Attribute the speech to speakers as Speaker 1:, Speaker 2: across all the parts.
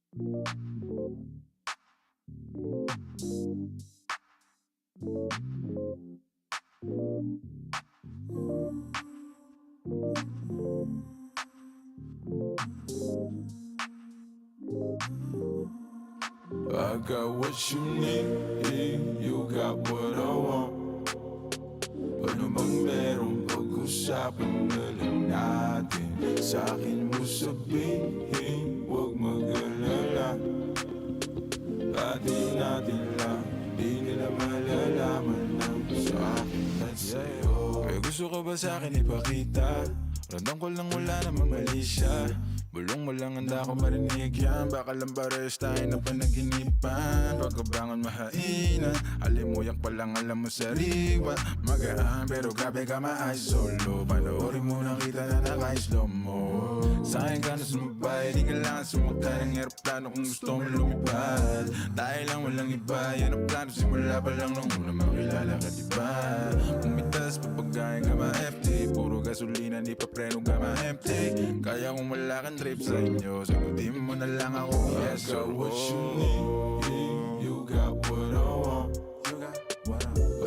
Speaker 1: I got what you need, you got what I want. Ano bang meron, pag-usapan na lang natin. Sa'kin mo sabihin, huwag mag-alala. Atin natin lang, di nila malalaman lang sa'kin at sa'yo. Kaya gusto ko ba sa'kin ipakita? Randam ko lang wala namang mali siya. Bulong mo lang handa ko marinig yan. Baka lang pares tayo na panaginipan. Pagkabangon mahainan, alimuyak pa lang alam mo sariwa. Magaan pero grabe ka ma-isolo. Panoorin mo na kita na naka-slow mo. Sa'kin ka na sumabay, di kailangan sumakay ng aeroplano kung gusto mo lumipad. Tayo lang walang iba, yan ang plano simula pa lang nung una makilala ka diba. Pumitas papagayin ka ma-FT, puro gasolina di pa preno ka ma-empty. Kaya kung wala kang trip sa inyo, sagutin mo na lang ako. Yes, I got what you need, you got what I want.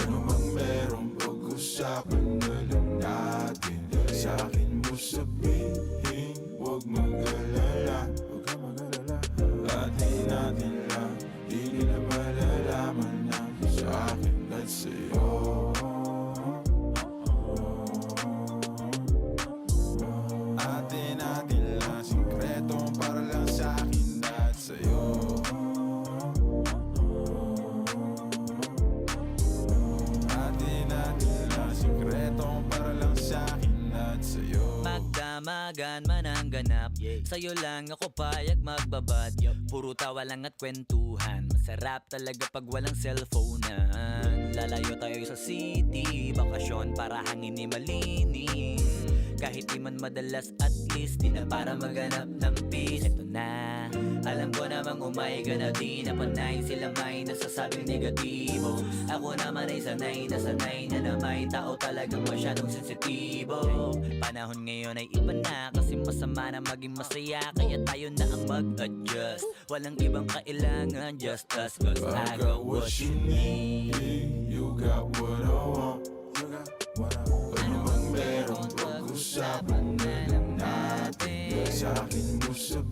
Speaker 1: Ano mang meron, pag-usapan na lang natin. Sa'kin mo sabihin, huwag mag-alala. Atin natin lang, di nila malalaman na sa'kin at sa'yo. Atin natin lang, sikreto para lang sa'kin at sa'yo. Atin natin lang, sikreto para lang sa'kin at sa'yo.
Speaker 2: Magdamagan man ang ganap, sa'yo lang ako payag magbabad. Puro tawa lang at kwentuhan, masarap talaga pag walang cellphonean. Lalayo tayo sa city, bakasyon para hangin ni malinis. Kahit di man madalas, at least di na para maghanap ng peace. Eto na, alam ko namang umayga na di na panay. Sila may nasasabing negatibo, ako naman ay sanay na may tao talagang masyadong sensitibo. Panahon ngayon ay iba na, kasi masama na maging masaya. Kaya tayo na ang mag-adjust, walang ibang kailangan, just us. Cause I got what you need,
Speaker 1: you got what I want. Ano mang meron, pag-usapan na lang natin. Sa'kin mo sabihin,